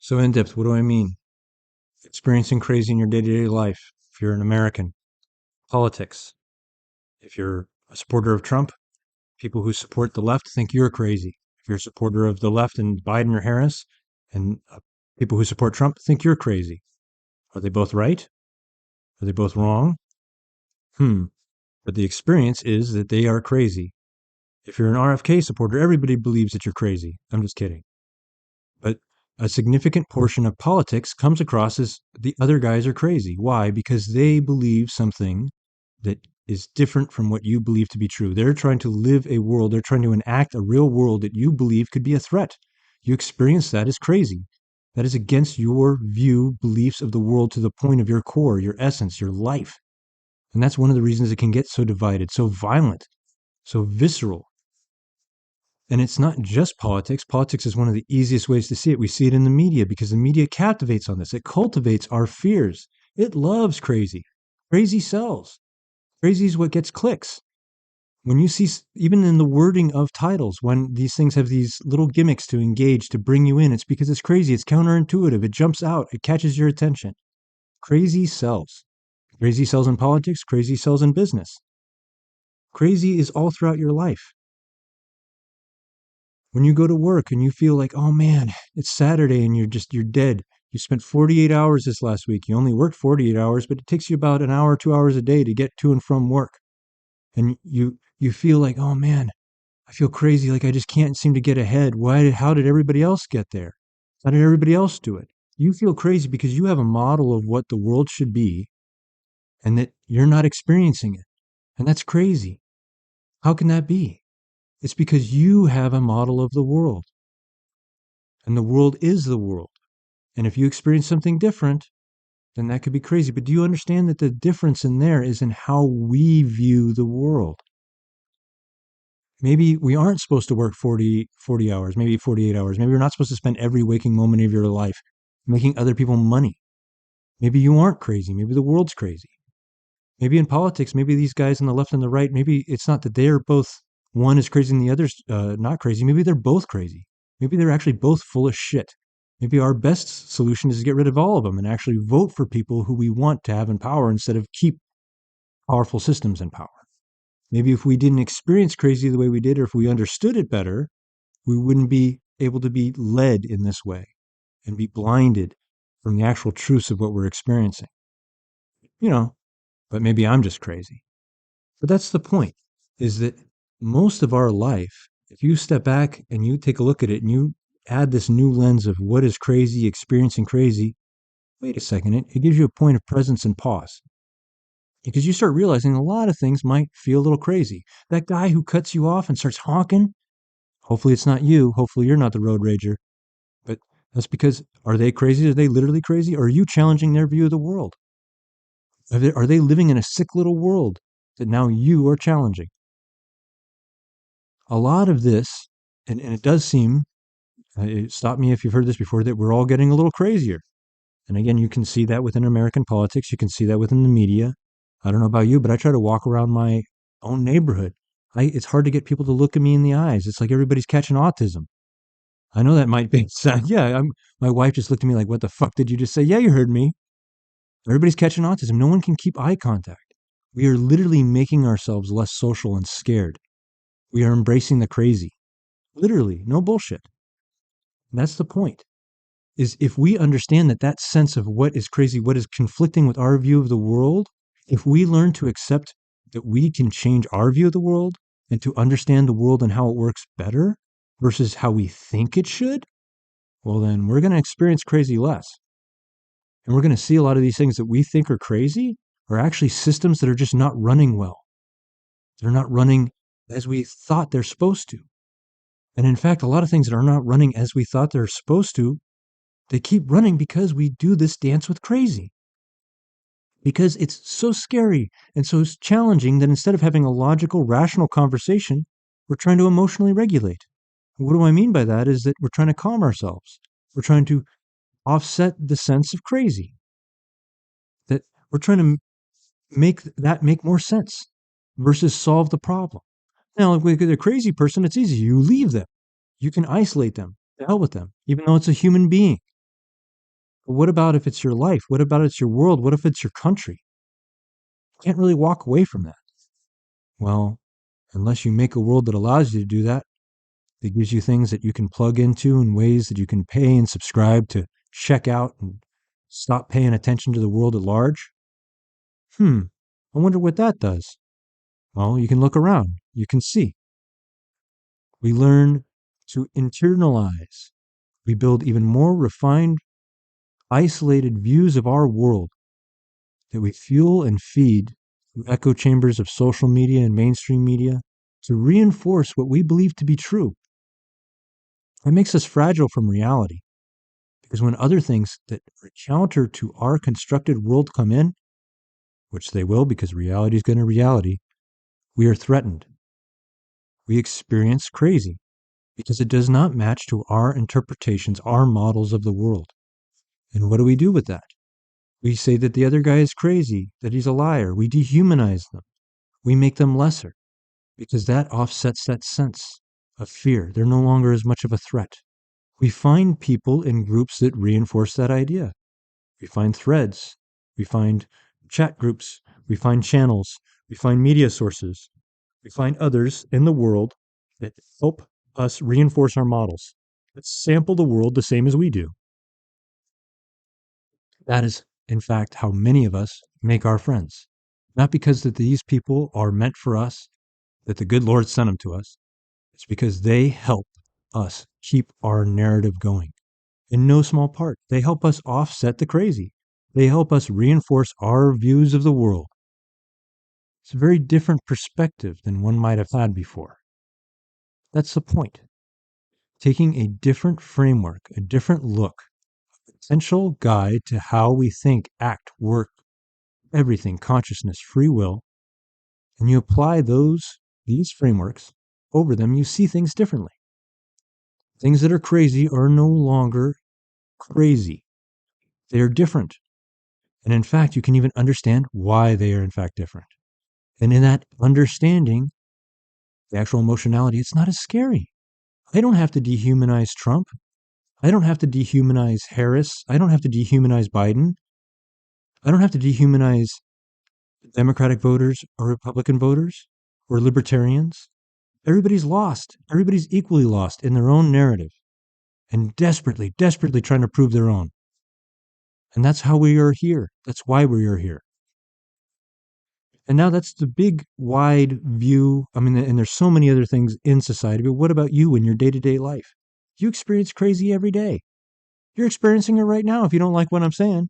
So in depth, what do I mean? Experiencing crazy in your day-to-day life. If you're an American, politics. If you're a supporter of Trump, people who support the left think you're crazy. If you're a supporter of the left and Biden or Harris, and people who support Trump think you're crazy. Are they both right? Are they both wrong? But the experience is that they are crazy. If you're an RFK supporter, everybody believes that you're crazy. I'm just kidding. But a significant portion of politics comes across as the other guys are crazy. Why? Because they believe something that is different from what you believe to be true. They're trying to live a world, they're trying to enact a real world that you believe could be a threat. You experience that as crazy. That is against your view, beliefs of the world to the point of your core, your essence, your life. And that's one of the reasons it can get so divided, so violent, so visceral. And it's not just politics. Politics is one of the easiest ways to see it. We see it in the media because the media captivates on this. It cultivates our fears. It loves crazy. Crazy sells. Crazy is what gets clicks. When you see, even in the wording of titles, when these things have these little gimmicks to engage, to bring you in, it's because it's crazy. It's counterintuitive. It jumps out. It catches your attention. Crazy sells. Crazy sells in politics. Crazy sells in business. Crazy is all throughout your life. When you go to work and you feel like, oh man, it's Saturday and you're dead. You spent 48 hours this last week. You only worked 48 hours, but it takes you about an hour, 2 hours a day to get to and from work. And you feel like, oh man, I feel crazy. Like I just can't seem to get ahead. How did everybody else get there? How did everybody else do it? You feel crazy because you have a model of what the world should be and that you're not experiencing it. And that's crazy. How can that be? It's because you have a model of the world. And the world is the world. And if you experience something different, then that could be crazy. But do you understand that the difference in there is in how we view the world? Maybe we aren't supposed to work 40 hours, maybe 48 hours. Maybe you're not supposed to spend every waking moment of your life making other people money. Maybe you aren't crazy. Maybe the world's crazy. Maybe in politics, maybe these guys on the left and the right, maybe it's not that they're both, one is crazy and the other's not crazy. Maybe they're both crazy. Maybe they're actually both full of shit. Maybe our best solution is to get rid of all of them and actually vote for people who we want to have in power instead of keep powerful systems in power. Maybe if we didn't experience crazy the way we did, or if we understood it better, we wouldn't be able to be led in this way and be blinded from the actual truths of what we're experiencing. You know, but maybe I'm just crazy. But that's the point, is that most of our life, if you step back and you take a look at it and you add this new lens of what is crazy, experiencing crazy, wait a second, it gives you a point of presence and pause. Because you start realizing a lot of things might feel a little crazy. That guy who cuts you off and starts honking, hopefully it's not you. Hopefully you're not the road rager. But that's because, are they crazy? Are they literally crazy? Or are you challenging their view of the world? Are they living in a sick little world that now you are challenging? A lot of this, and it does seem, stop me if you've heard this before, that we're all getting a little crazier. And again, you can see that within American politics. You can see that within the media. I don't know about you, but I try to walk around my own neighborhood. It's hard to get people to look at me in the eyes. It's like everybody's catching autism. I know that might be sound. Yeah, my wife just looked at me like, "What the fuck did you just say?" Yeah, you heard me. Everybody's catching autism. No one can keep eye contact. We are literally making ourselves less social and scared. We are embracing the crazy. Literally, no bullshit. And that's the point. Is if we understand that sense of what is crazy, what is conflicting with our view of the world, if we learn to accept that we can change our view of the world and to understand the world and how it works better versus how we think it should, well, then we're going to experience crazy less. And we're going to see a lot of these things that we think are crazy are actually systems that are just not running well. They're not running as we thought they're supposed to. And in fact, a lot of things that are not running as we thought they're supposed to, they keep running because we do this dance with crazy. Because it's so scary and so challenging that instead of having a logical, rational conversation, we're trying to emotionally regulate. What do I mean by that is that we're trying to calm ourselves. We're trying to offset the sense of crazy. That we're trying to make more sense versus solve the problem. Now, if we get a crazy person, it's easy. You leave them. You can isolate them. The hell with them, even though it's a human being. But what about if it's your life? What about it's your world? What if it's your country? You can't really walk away from that. Well, unless you make a world that allows you to do that, that gives you things that you can plug into in ways that you can pay and subscribe to check out and stop paying attention to the world at large. I wonder what that does. Well, you can look around. You can see. We learn to internalize. We build even more refined, isolated views of our world that we fuel and feed through echo chambers of social media and mainstream media to reinforce what we believe to be true. It makes us fragile from reality because when other things that are counter to our constructed world come in, which they will because reality is going to reality, we are threatened. We experience crazy because it does not match to our interpretations, our models of the world. And what do we do with that? We say that the other guy is crazy, that he's a liar. We dehumanize them. We make them lesser because that offsets that sense of fear. They're no longer as much of a threat. We find people in groups that reinforce that idea. We find threads. We find chat groups. We find channels. We find media sources. We find others in the world that help us reinforce our models, that sample the world the same as we do. That is, in fact, how many of us make our friends. Not because that these people are meant for us, that the good Lord sent them to us. It's because they help us keep our narrative going. In no small part, they help us offset the crazy. They help us reinforce our views of the world. It's a very different perspective than one might have had before. That's the point. Taking a different framework, a different look, a potential guide to how we think, act, work, everything, consciousness, free will, and you apply these frameworks over them, you see things differently. Things that are crazy are no longer crazy. They are different. And in fact, you can even understand why they are in fact different. And in that understanding, the actual emotionality, it's not as scary. I don't have to dehumanize Trump. I don't have to dehumanize Harris. I don't have to dehumanize Biden. I don't have to dehumanize Democratic voters or Republican voters or libertarians. Everybody's lost. Everybody's equally lost in their own narrative and desperately, desperately trying to prove their own. And that's how we are here. That's why we are here. And now that's the big, wide view. I mean, and there's so many other things in society, but what about you in your day to day life? You experience crazy every day. You're experiencing it right now if you don't like what I'm saying.